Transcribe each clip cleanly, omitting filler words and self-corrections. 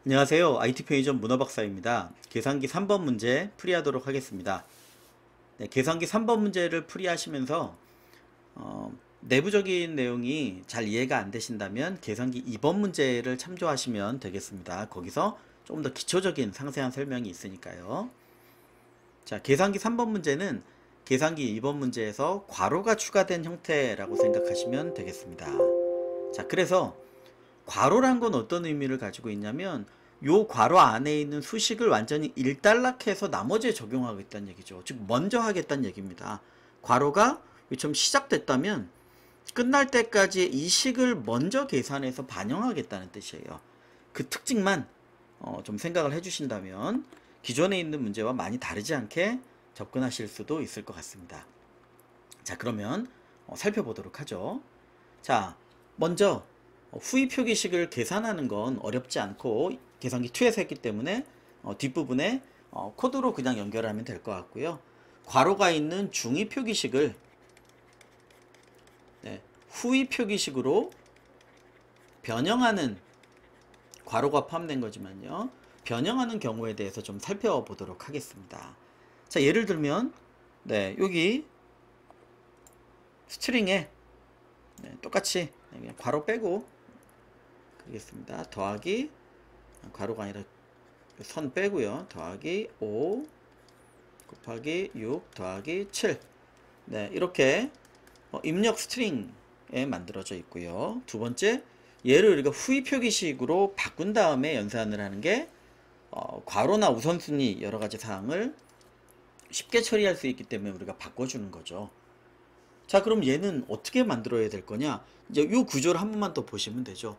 안녕하세요. IT 편의점 문어박사입니다. 계산기 3번 문제 풀이하도록 하겠습니다. 네, 계산기 3번 문제를 풀이하시면서 내부적인 내용이 잘 이해가 안 되신다면 계산기 2번 문제를 참조하시면 되겠습니다. 거기서 조금 더 기초적인 상세한 설명이 있으니까요. 자, 계산기 3번 문제는 계산기 2번 문제에서 괄호가 추가된 형태라고 생각하시면 되겠습니다. 자, 그래서 괄호란 건 어떤 의미를 가지고 있냐면 요 괄호 안에 있는 수식을 완전히 일단락해서 나머지에 적용하겠다는 얘기죠. 즉 먼저 하겠다는 얘기입니다. 괄호가 좀 시작됐다면 끝날 때까지 이 식을 먼저 계산해서 반영하겠다는 뜻이에요. 그 특징만 좀 생각을 해주신다면 기존에 있는 문제와 많이 다르지 않게 접근하실 수도 있을 것 같습니다. 자, 그러면 살펴보도록 하죠. 자, 먼저 후위 표기식을 계산하는 건 어렵지 않고 계산기 2에서 했기 때문에 뒷부분에 코드로 그냥 연결하면 될 것 같고요. 괄호가 있는 중위 표기식을 후위 표기식으로 변형하는, 괄호가 포함된 거지만요, 변형하는 경우에 대해서 좀 살펴보도록 하겠습니다. 자, 예를 들면 여기 스트링에 똑같이 그냥 괄호 빼고 하겠습니다. 더하기, 괄호가 아니라 선 빼고요. 더하기 5 곱하기 6 더하기 7. 이렇게 입력 스트링에 만들어져 있고요. 두 번째, 얘를 우리가 후위 표기식으로 바꾼 다음에 연산을 하는 게 괄호나 우선순위 여러 가지 사항을 쉽게 처리할 수 있기 때문에 우리가 바꿔주는 거죠. 자, 그럼 얘는 어떻게 만들어야 될 거냐? 이제 이 구조를 한 번만 더 보시면 되죠.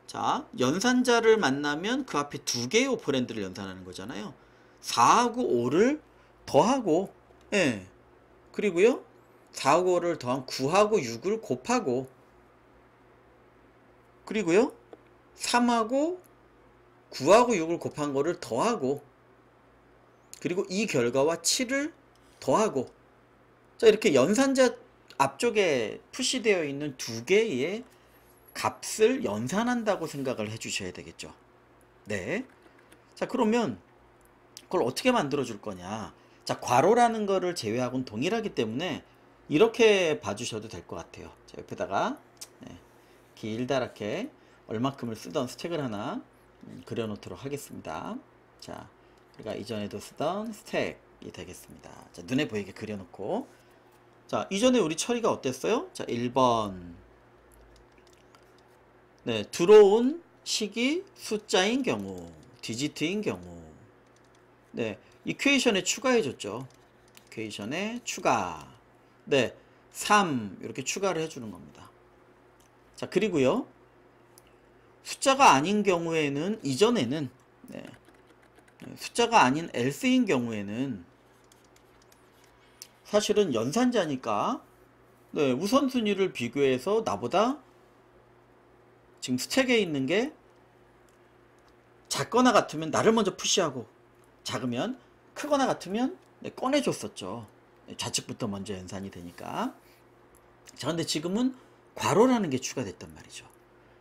자, 연산자를 만나면 그 앞에 두 개의 오퍼랜드를 연산하는 거잖아요. 4하고 5를 더하고, 그리고요, 4하고 5를 더한 9하고 6을 곱하고, 그리고요, 3하고 9하고 6을 곱한 거를 더하고, 그리고 이 결과와 7을 더하고. 자, 이렇게 연산자 앞쪽에 푸시되어 있는 두 개의 값을 연산한다고 생각을 해주셔야 되겠죠. 네. 자, 그러면 그걸 어떻게 만들어 줄 거냐. 자, 괄호라는 거를 제외하고는 동일하기 때문에 이렇게 봐주셔도 될 것 같아요. 자, 옆에다가 길다랗게 얼마큼을 쓰던 스택을 하나 그려놓도록 하겠습니다. 자, 우리가 이전에도 쓰던 스택이 되겠습니다. 자, 눈에 보이게 그려놓고, 자, 이전에 우리 처리가 어땠어요? 자, 1번 들어온 식이 숫자인 경우, 디지트인 경우, 이퀘이션에 추가해줬죠. 이퀘이션에 추가, 3 이렇게 추가를 해주는 겁니다. 자, 그리고요, 숫자가 아닌 경우에는, 이전에는 숫자가 아닌 else인 경우에는 사실은 연산자니까 우선순위를 비교해서 나보다 지금 스택에 있는 게 작거나 같으면 나를 먼저 푸시하고, 작으면 크거나 같으면 꺼내줬었죠. 좌측부터 먼저 연산이 되니까. 자, 근데 지금은 괄호라는 게 추가됐단 말이죠.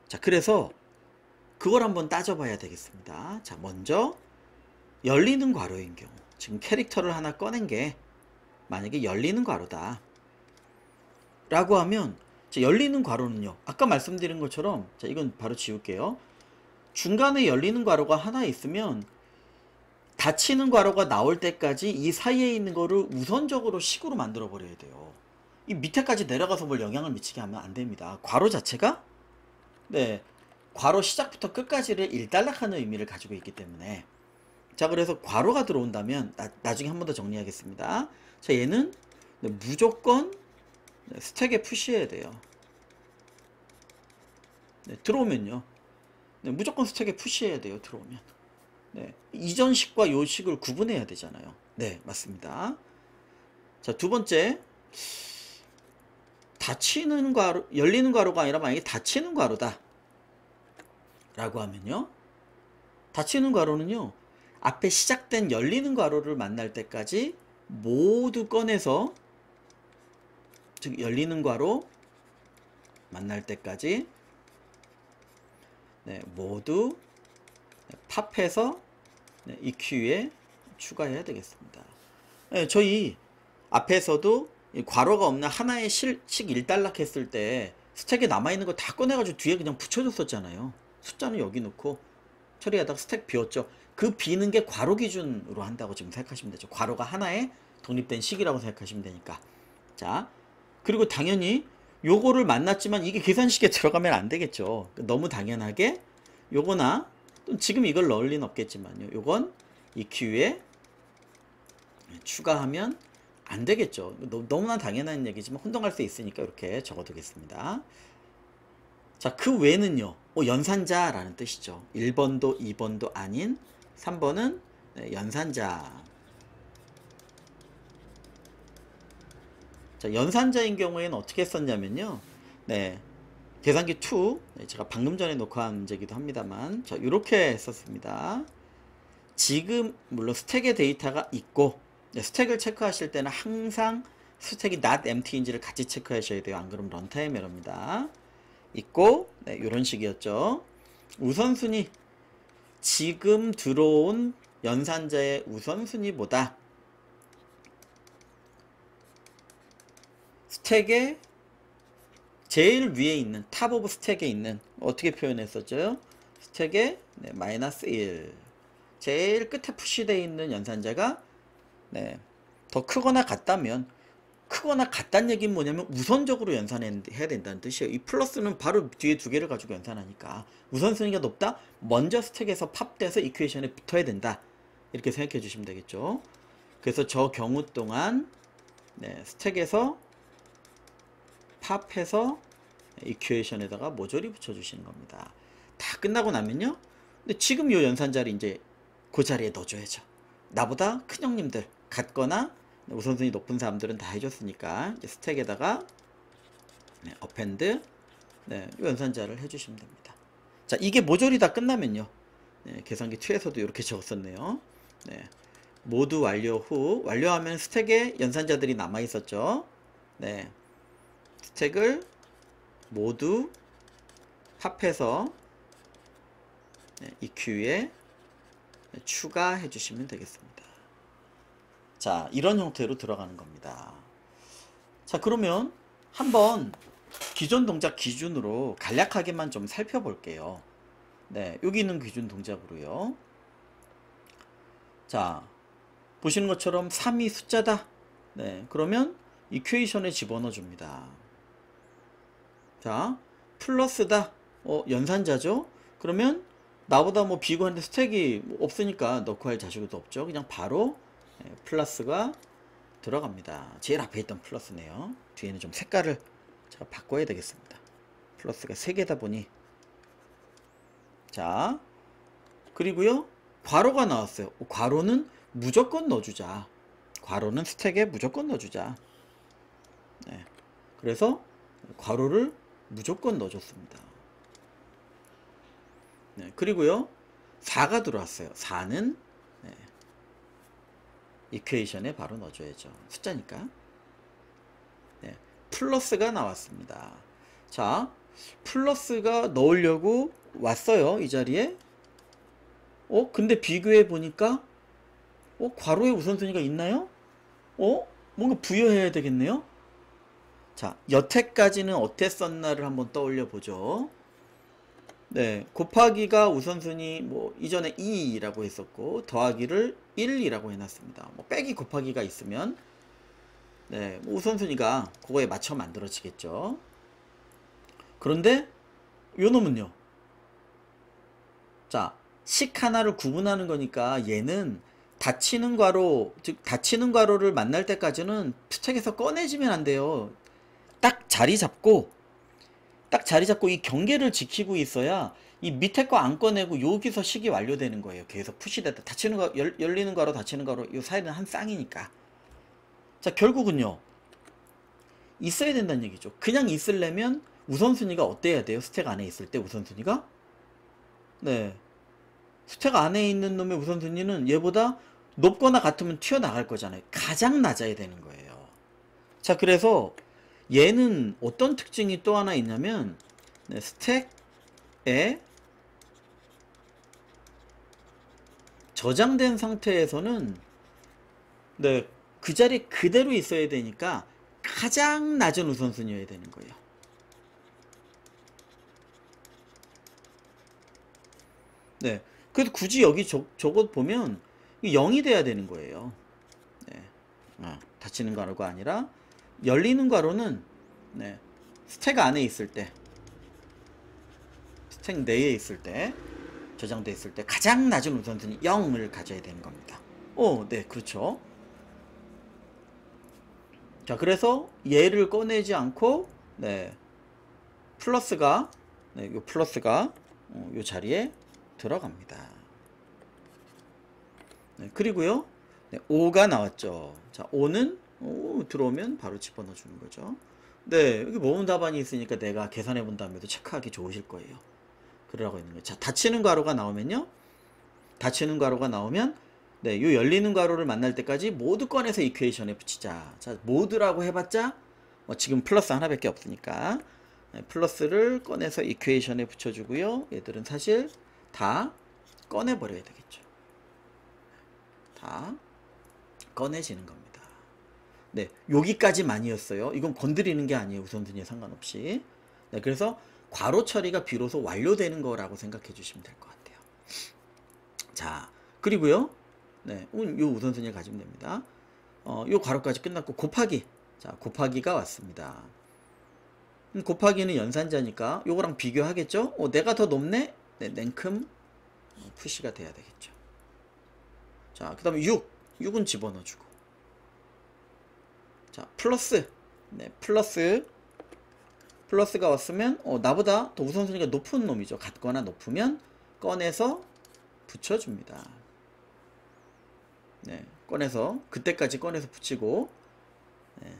자, 그래서 그걸 한번 따져봐야 되겠습니다. 자, 먼저 열리는 괄호인 경우, 지금 캐릭터를 하나 꺼낸 게 만약에 열리는 괄호다 라고 하면, 자, 열리는 괄호는요, 아까 말씀드린 것처럼, 자, 이건 바로 지울게요. 중간에 열리는 괄호가 하나 있으면 닫히는 괄호가 나올 때까지 이 사이에 있는 거를 우선적으로 식으로 만들어 버려야 돼요. 이 밑에까지 내려가서 뭘 영향을 미치게 하면 안 됩니다. 괄호 자체가 괄호 시작부터 끝까지를 일단락하는 의미를 가지고 있기 때문에. 자, 그래서 괄호가 들어온다면 나중에 한 번 더 정리하겠습니다. 자, 얘는 무조건 스택에 푸시해야 돼요. 들어오면요, 무조건 스택에 푸시해야 돼요. 들어오면 이전 식과 요 식을 구분해야 되잖아요. 네, 맞습니다. 자, 두 번째, 닫히는 괄호, 열리는 괄호가 아니라 만약에 닫히는 괄호다 라고 하면요, 닫히는 괄호는요, 앞에 시작된 열리는 괄호를 만날 때까지 모두 꺼내서, 즉 열리는 괄호 만날 때까지 모두 팝해서 EQ에 추가해야 되겠습니다. 저희 앞에서도 괄호가 없는 하나의 식 1단락 했을 때 스택에 남아있는 거 다 꺼내가지고 뒤에 그냥 붙여줬었잖아요. 숫자는 여기 놓고 처리하다가 스택 비웠죠. 그 비는 게 괄호 기준으로 한다고 지금 생각하시면 되죠. 괄호가 하나의 독립된 식이라고 생각하시면 되니까. 자, 그리고 당연히 요거를 만났지만 이게 계산식에 들어가면 안 되겠죠. 너무 당연하게 요거나 지금 이걸 넣을 리는 없겠지만요. 요건 EQ에 추가하면 안 되겠죠. 너무나 당연한 얘기지만 혼동할 수 있으니까 이렇게 적어두겠습니다. 자, 그 외에는요. 연산자라는 뜻이죠. 1번도 2번도 아닌 3번은 연산자. 자, 연산자인 경우에는 어떻게 썼냐면요. 계산기 2, 제가 방금 전에 녹화한 문제이기도 합니다만, 이렇게 썼습니다. 지금 물론 스택의 데이터가 있고, 스택을 체크하실 때는 항상 스택이 not empty인지를 같이 체크하셔야 돼요. 안 그러면 런타임 에러입니다. 있고, 이런 식이었죠. 우선순위, 지금 들어온 연산자의 우선순위보다 스택의 제일 위에 있는 탑 오브 스택에 있는 어떻게 표현했었죠? 스택의 마이너스 1 제일 끝에 푸시되어 있는 연산자가 더 크거나 같다면 크거나 같다는 얘기는 뭐냐면 우선적으로 연산해야 된다는 뜻이에요. 이 플러스는 바로 뒤에 두 개를 가지고 연산하니까 우선순위가 높다? 먼저 스택에서 팝돼서 이퀘이션에 붙어야 된다. 이렇게 생각해 주시면 되겠죠. 그래서 저 경우 동안 스택에서 팝해서 이퀘이션에다가 모조리 붙여주시는 겁니다. 다 끝나고 나면요. 근데 지금 이 연산자를 이제 그 자리에 넣어줘야죠. 나보다 큰 형님들 같거나 우선순위 높은 사람들은 다 해줬으니까 스택에다가 어펜드 연산자를 해주시면 됩니다. 자, 이게 모조리 다 끝나면요. 계산기 2에서도 이렇게 적었었네요. 모두 완료 후 완료하면 스택에 연산자들이 남아 있었죠. 스택을 모두 합해서 EQ에 추가해 주시면 되겠습니다. 자, 이런 형태로 들어가는 겁니다. 자, 그러면 한번 기존 동작 기준으로 간략하게만 좀 살펴볼게요. 여기 있는 기준 동작으로요. 자, 보시는 것처럼 3이 숫자다. 그러면 이퀘이션에 집어넣어 줍니다. 자, 플러스다. 연산자죠? 그러면 나보다 뭐 비고 한데 스택이 없으니까 넣고 할 자식도 없죠. 그냥 바로 플러스가 들어갑니다. 제일 앞에 있던 플러스네요. 뒤에는 좀 색깔을 제가 바꿔야 되겠습니다. 플러스가 3개다 보니. 자, 그리고요. 괄호가 나왔어요. 괄호는 무조건 넣어주자. 괄호는 스택에 무조건 넣어주자. 그래서 괄호를 무조건 넣어줬습니다. 그리고요. 4가 들어왔어요. 4는 이퀘이션에 바로 넣어줘야죠. 숫자니까. 플러스가 나왔습니다. 자, 플러스가 넣으려고 왔어요. 이 자리에. 근데 비교해 보니까 괄호에 우선순위가 있나요? 뭔가 부여해야 되겠네요. 자, 여태까지는 어땠었나를 한번 떠올려 보죠. 곱하기가 우선순위 뭐 이전에 2라고 했었고 더하기를 1이라고 해놨습니다. 뭐 빼기 곱하기가 있으면 뭐 우선순위가 그거에 맞춰 만들어지겠죠. 그런데 요 놈은요. 자, 식 하나를 구분하는 거니까 얘는 닫히는 괄호, 즉 닫히는 괄호를 만날 때까지는 스택에서 꺼내지면 안 돼요. 딱 자리 잡고 이 경계를 지키고 있어야 이 밑에 거 안 꺼내고 여기서 식이 완료되는 거예요. 계속 푸시됐다. 닫히는 거, 열리는 괄호, 닫히는 괄호, 이 사이는 한 쌍이니까. 자, 결국은요. 있어야 된다는 얘기죠. 그냥 있으려면 우선순위가 어때야 돼요? 스택 안에 있을 때 우선순위가? 스택 안에 있는 놈의 우선순위는 얘보다 높거나 같으면 튀어나갈 거잖아요. 가장 낮아야 되는 거예요. 자, 그래서 얘는 어떤 특징이 또 하나 있냐면 스택에 저장된 상태에서는 네, 그 자리에 그대로 있어야 되니까 가장 낮은 우선순위여야 되는 거예요. 네, 그래서 굳이 여기 저것 보면 0이 돼야 되는 거예요. 네, 닫히는 괄호가 아니라 열리는 괄호는 네, 스택 안에 있을 때, 스택 내에 있을 때, 저장돼 있을 때 가장 낮은 우선순위 0을 가져야 되는 겁니다. 네, 그렇죠. 자, 그래서 얘를 꺼내지 않고 네, 플러스가 네, 요 플러스가 요 자리에 들어갑니다. 네, 그리고요, 네, 5가 나왔죠. 자, 5는 들어오면 바로 집어넣어 주는 거죠. 네, 여기 모음 답안이 있으니까 내가 계산해 본 다음에도 체크하기 좋으실 거예요. 그러라고 있는 거예요. 자, 닫히는 괄호가 나오면요, 닫히는 괄호가 나오면 네, 요 열리는 괄호를 만날 때까지 모두 꺼내서 이퀘이션에 붙이자. 자, 모두라고 해봤자 지금 플러스 하나밖에 없으니까 네, 플러스를 꺼내서 이퀘이션에 붙여주고요. 얘들은 사실 다 꺼내버려야 되겠죠. 다 꺼내지는 겁니다. 네, 여기까지만이었어요. 이건 건드리는 게 아니에요. 우선순위에 상관없이. 네, 그래서 괄호 처리가 비로소 완료되는 거라고 생각해 주시면 될 것 같아요. 자, 그리고요, 네, 요 우선순위를 가지면 됩니다. 요 괄호까지 끝났고 곱하기. 자, 곱하기가 왔습니다. 곱하기는 연산자니까 요거랑 비교하겠죠? 내가 더 높네? 네, 냉큼 푸시가 돼야 되겠죠. 자, 그 다음에 6은 집어넣어주고. 자, 플러스. 네, 플러스가 왔으면 나보다 더 우선순위가 높은 놈이죠. 같거나 높으면 꺼내서 붙여줍니다. 네, 꺼내서 그때까지 꺼내서 붙이고. 네.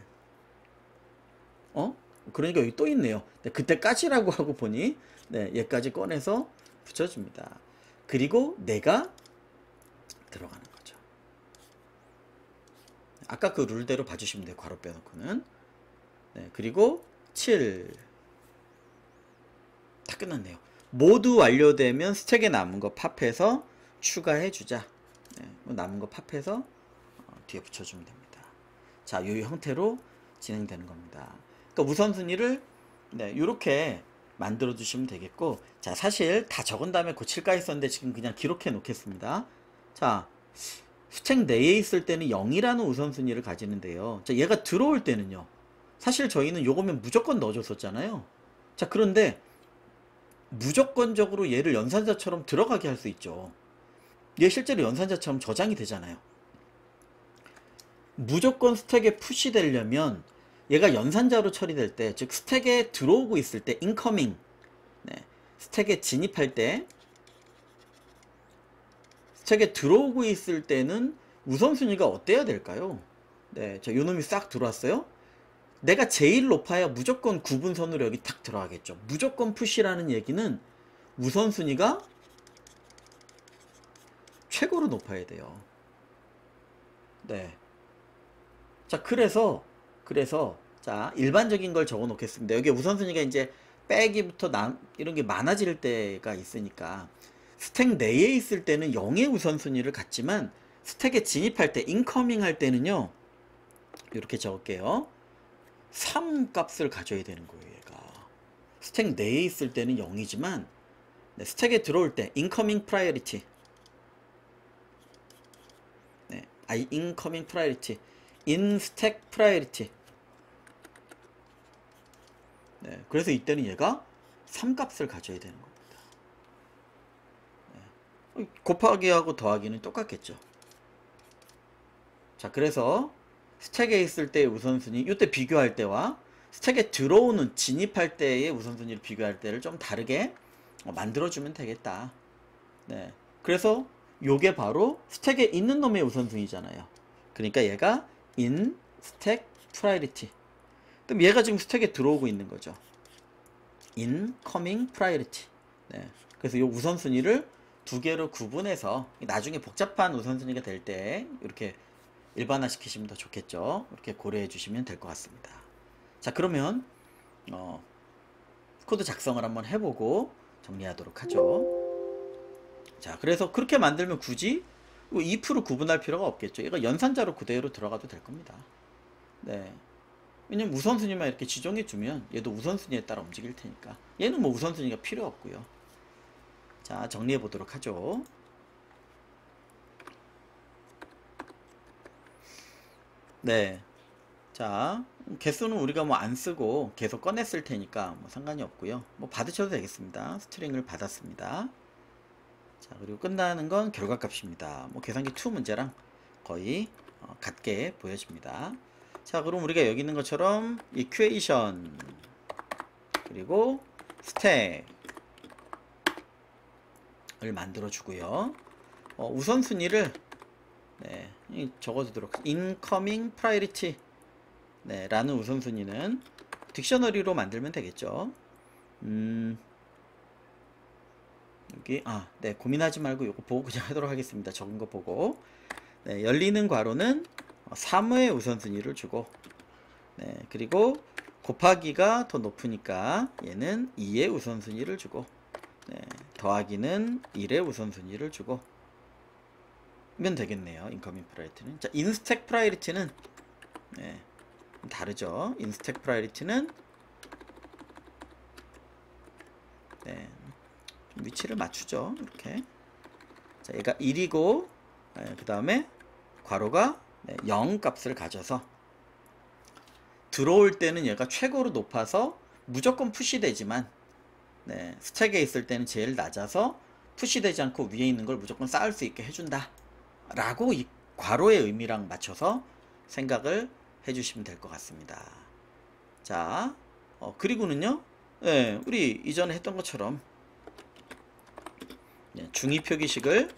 그러니까 여기 또 있네요. 네, 그때까지라고 하고 보니 네, 얘까지 꺼내서 붙여줍니다. 그리고 내가 들어가는 거죠. 아까 그 룰대로 봐주시면 돼요. 괄호 빼놓고는. 네, 그리고 7. 다 끝났네요. 모두 완료되면 스택에 남은 거 팝해서 추가해주자. 네, 남은 거 팝해서 뒤에 붙여주면 됩니다. 자, 이 형태로 진행되는 겁니다. 그러니까 우선순위를 네, 이렇게 만들어 주시면 되겠고, 자, 사실 다 적은 다음에 고칠까 했었는데 지금 그냥 기록해 놓겠습니다. 자, 스택 내에 있을 때는 0이라는 우선순위를 가지는데요. 자, 얘가 들어올 때는요, 사실 저희는 요거면 무조건 넣어줬었잖아요. 자, 그런데 무조건적으로 얘를 연산자처럼 들어가게 할 수 있죠. 얘 실제로 연산자처럼 저장이 되잖아요. 무조건 스택에 푸시되려면 얘가 연산자로 처리될 때, 즉 스택에 들어오고 있을 때, 인커밍, 네, 스택에 진입할 때, 스택에 들어오고 있을 때는 우선순위가 어때야 될까요? 네, 자, 요놈이 싹 들어왔어요. 내가 제일 높아야 무조건 구분선으로 여기 탁 들어가겠죠. 무조건 푸시라는 얘기는 우선순위가 최고로 높아야 돼요. 네. 자, 그래서 자, 일반적인 걸 적어 놓겠습니다. 여기 우선순위가 이제 빼기부터 이런 게 많아질 때가 있으니까 스택 내에 있을 때는 0의 우선순위를 갖지만 스택에 진입할 때, 인커밍 할 때는요, 이렇게 적을게요. 3 값을 가져야 되는 거예요. 얘가 스택 내에 있을 때는 0이지만 네, 스택에 들어올 때 incoming priority, 네, incoming priority, in stack priority. 네, 그래서 이때는 얘가 3 값을 가져야 되는 겁니다. 네, 곱하기하고 더하기는 똑같겠죠. 자, 그래서 스택에 있을 때의 우선순위, 이때 비교할 때와 스택에 들어오는, 진입할 때의 우선순위를 비교할 때를 좀 다르게 만들어주면 되겠다. 네. 그래서 요게 바로 스택에 있는 놈의 우선순위잖아요. 그러니까 얘가 in stack priority. 그럼 얘가 지금 스택에 들어오고 있는 거죠. incoming priority. 네. 그래서 이 우선순위를 두 개로 구분해서 나중에 복잡한 우선순위가 될 때 이렇게 일반화 시키시면 더 좋겠죠. 이렇게 고려해 주시면 될 것 같습니다. 자, 그러면 코드 작성을 한번 해보고 정리하도록 하죠. 자, 그래서 그렇게 만들면 굳이 이거 if로 구분할 필요가 없겠죠. 이거 연산자로 그대로 들어가도 될 겁니다. 네. 왜냐면 우선순위만 이렇게 지정해 주면 얘도 우선순위에 따라 움직일 테니까. 얘는 뭐 우선순위가 필요 없고요. 자, 정리해 보도록 하죠. 네. 자, 개수는 우리가 뭐 안 쓰고 계속 꺼냈을 테니까 뭐 상관이 없고요. 뭐 받으셔도 되겠습니다. 스트링을 받았습니다. 자, 그리고 끝나는 건 결과값입니다. 뭐 계산기 2 문제랑 거의 같게 보여집니다. 자, 그럼 우리가 여기 있는 것처럼 이퀘이션 그리고 스택을 만들어 주고요. 우선순위를 네, 적어두도록 incoming priority 네, 라는 우선순위는 딕셔너리로 만들면 되겠죠. 여기 네, 고민하지 말고 요거 보고 그냥 하도록 하겠습니다. 적은 거 보고. 네, 열리는 괄호는 3의 우선순위를 주고 네, 그리고 곱하기가 더 높으니까 얘는 2의 우선순위를 주고 네, 더하기는 1의 우선순위를 주고 면 되겠네요. 인커밍 프라이어티는. 자, 인스택 프라이어티는 네, 다르죠. 인스택 프라이어티는 네, 좀 위치를 맞추죠. 이렇게. 자, 얘가 1이고 네, 그 다음에 괄호가 네, 0 값을 가져서 들어올 때는 얘가 최고로 높아서 무조건 푸시되지만 네, 스택에 있을 때는 제일 낮아서 푸시되지 않고 위에 있는 걸 무조건 쌓을 수 있게 해준다 라고 이 괄호의 의미랑 맞춰서 생각을 해주시면 될 것 같습니다. 자, 그리고는요, 네, 우리 이전에 했던 것처럼 네, 중위 표기식을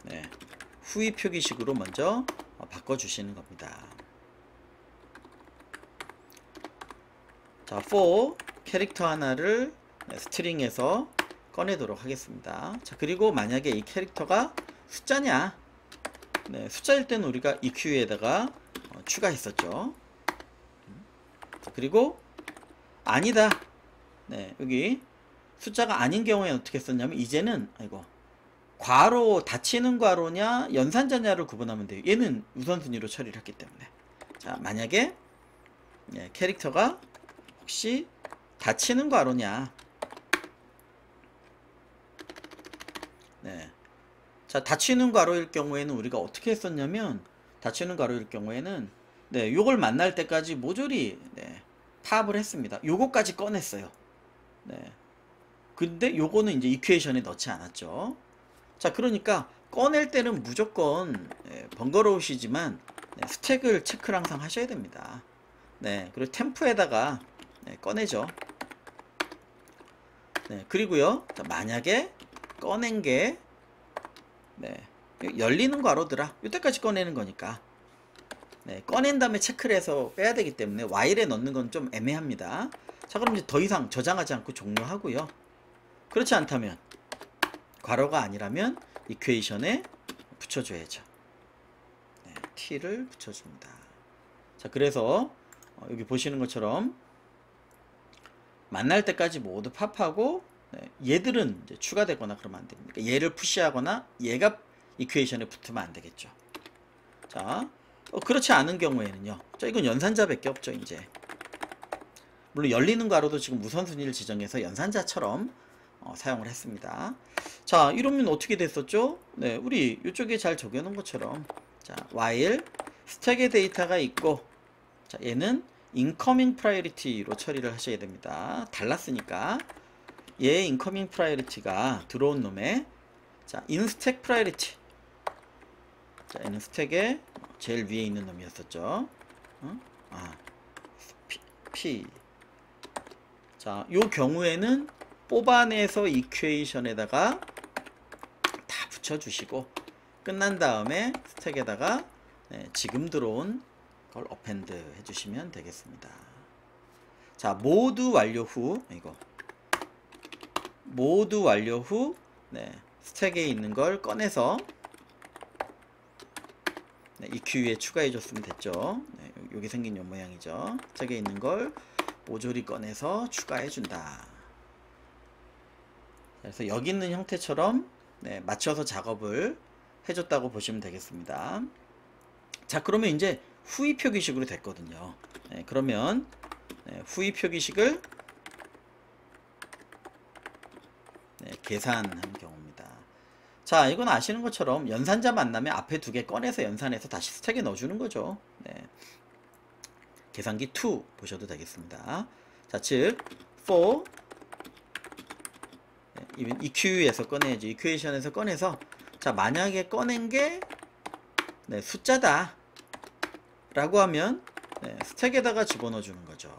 네, 후위 표기식으로 먼저 바꿔주시는 겁니다. 자, for 캐릭터 하나를 네, 스트링에서 꺼내도록 하겠습니다. 자, 그리고 만약에 이 캐릭터가 숫자냐? 네, 숫자일 때는 우리가 EQ에다가 추가했었죠. 자, 그리고 아니다. 네, 여기 숫자가 아닌 경우에 어떻게 썼냐면 이제는 괄호 닫히는 괄호냐 연산자냐를 구분하면 돼요. 얘는 우선순위로 처리를 했기 때문에. 자, 만약에 네, 캐릭터가 혹시 닫히는 괄호냐 네. 자, 닫히는 괄호일 경우에는 우리가 어떻게 했었냐면 닫히는 괄호일 경우에는 네, 요걸 만날 때까지 모조리 네, 파악을 했습니다. 요거까지 꺼냈어요. 네. 근데 요거는 이제 이퀘이션에 넣지 않았죠. 자, 그러니까 꺼낼 때는 무조건 네, 번거로우시지만 네, 스택을 체크를 항상 하셔야 됩니다. 네, 그리고 템프에다가 네, 꺼내죠. 네, 그리고요. 자, 만약에 꺼낸 게 네, 열리는 괄호더라. 이때까지 꺼내는 거니까 네, 꺼낸 다음에 체크를 해서 빼야 되기 때문에 while에 넣는 건 좀 애매합니다. 자, 그럼 이제 더 이상 저장하지 않고 종료하고요. 그렇지 않다면 괄호가 아니라면 이퀘이션에 붙여줘야죠. 네, t를 붙여줍니다. 자, 그래서 여기 보시는 것처럼 만날 때까지 모두 팝하고 네, 얘들은 이제 추가되거나 그러면 안 됩니다. 그러니까 얘를 푸시하거나 얘가 이퀘이션에 붙으면 안 되겠죠. 자, 그렇지 않은 경우에는요. 자, 이건 연산자밖에 없죠, 이제. 물론 열리는 괄호도 지금 우선순위를 지정해서 연산자처럼 사용을 했습니다. 자, 이러면 어떻게 됐었죠? 네, 우리 이쪽에 잘 적여놓은 것처럼 자, while 스택의 데이터가 있고 자, 얘는 incoming priority로 처리를 하셔야 됩니다. 달랐으니까 얘의 incoming priority가 들어온 놈에 자, in-stack priority 자, 얘는 스택의 제일 위에 있는 놈이었었죠. P 자, 요 경우에는 뽑아내서 이퀘이션에다가 다 붙여주시고 끝난 다음에 스택에다가 네, 지금 들어온 걸 어펜드 해주시면 되겠습니다. 자, 모두 완료 후 모두 완료 후 네, 스택에 있는 걸 꺼내서 네, EQ에 추가해 줬으면 됐죠. 네, 여기 생긴 요 모양이죠. 스택에 있는 걸 모조리 꺼내서 추가해 준다. 그래서 여기 있는 형태처럼 네, 맞춰서 작업을 해줬다고 보시면 되겠습니다. 자, 그러면 이제 후위 표기식으로 됐거든요. 네, 그러면 후위 표기식을 계산하는 경우입니다. 자, 이건 아시는 것처럼 연산자 만나면 앞에 두 개 꺼내서 연산해서 다시 스택에 넣어주는 거죠. 네. 계산기 2 보셔도 되겠습니다. 자, 즉 for EQ에서 꺼내야지. 이퀘이션에서 꺼내서, 자, 만약에 꺼낸 게 숫자다 라고 하면 스택에다가 집어넣어 주는 거죠.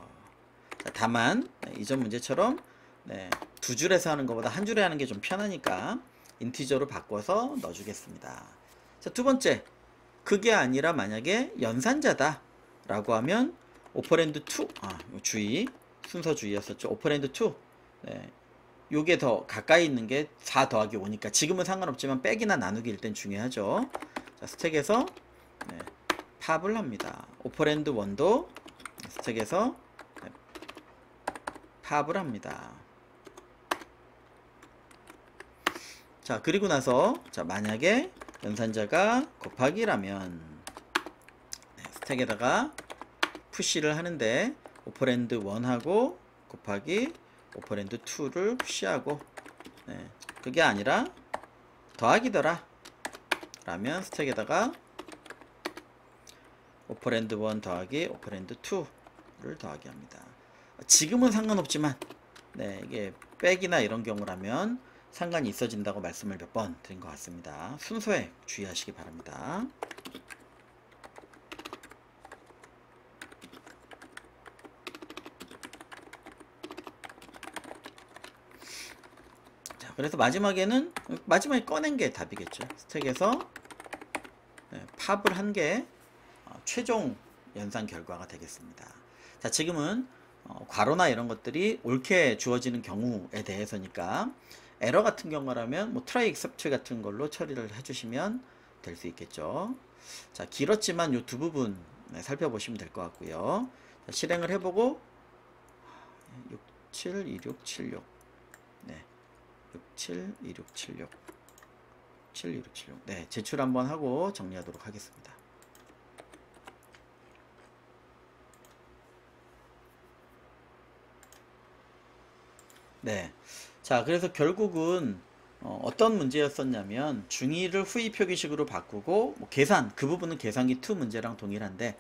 자, 다만 이전 문제처럼 두 줄에서 하는 것보다 한 줄에 하는 게 좀 편하니까 인티저로 바꿔서 넣어 주겠습니다. 자, 두 번째, 그게 아니라 만약에 연산자다 라고 하면 오퍼랜드 2, 주의, 순서 주의였었죠. 오퍼랜드 2, 요게 더 가까이 있는 게 4 더하기 5니까 지금은 상관없지만 빼기나 나누기일 땐 중요하죠. 자, 스택에서 팝을 합니다. 오퍼랜드 1도 스택에서 팝을 합니다. 자, 그리고 나서, 자, 만약에 연산자가 곱하기라면 스택에다가 푸시를 하는데 오퍼랜드 1하고 곱하기 오퍼랜드 2를 푸시하고, 그게 아니라 더하기더라 라면 스택에다가 오퍼랜드 1 더하기 오퍼랜드 2를 더하기 합니다. 지금은 상관없지만 이게 빼기나 이런 경우라면 상관이 있어진다고 말씀을 몇 번 드린 것 같습니다. 순서에 주의하시기 바랍니다. 자, 그래서 마지막에 꺼낸 게 답이겠죠. 스택에서 팝을 한 게 최종 연산 결과가 되겠습니다. 자, 지금은 괄호나 이런 것들이 옳게 주어지는 경우에 대해서니까 에러 같은 경우라면 뭐 try except 같은 걸로 처리를 해주시면 될 수 있겠죠. 자, 길었지만 이 두 부분 살펴보시면 될 것 같고요. 자, 실행을 해보고 672676 672676 7676 제출 한번 하고 정리하도록 하겠습니다. 자, 그래서 결국은 어떤 문제였었냐면 중위를 후위 표기식으로 바꾸고 계산, 그 부분은 계산기 2 문제랑 동일한데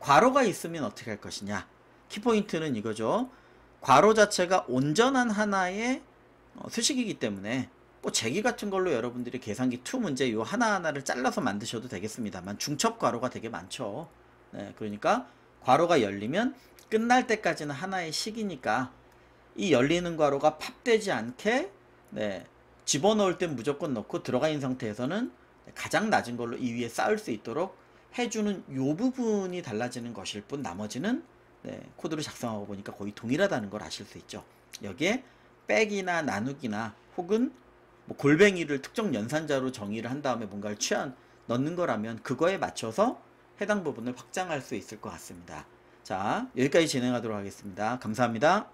괄호가 있으면 어떻게 할 것이냐. 키포인트는 이거죠. 괄호 자체가 온전한 하나의 수식이기 때문에 제기 같은 걸로 여러분들이 계산기 2 문제 요 하나하나를 잘라서 만드셔도 되겠습니다만 중첩 괄호가 되게 많죠. 그러니까 괄호가 열리면 끝날 때까지는 하나의 식이니까 이 열리는 괄호가 팝되지 않게 집어넣을 땐 무조건 넣고 들어가 있는 상태에서는 가장 낮은 걸로 이 위에 쌓을 수 있도록 해주는 요 부분이 달라지는 것일 뿐 나머지는 코드를 작성하고 보니까 거의 동일하다는 걸 아실 수 있죠. 여기에 빼기나 나누기나 혹은 뭐 골뱅이를 특정 연산자로 정의를 한 다음에 뭔가를 넣는 거라면 그거에 맞춰서 해당 부분을 확장할 수 있을 것 같습니다. 자, 여기까지 진행하도록 하겠습니다. 감사합니다.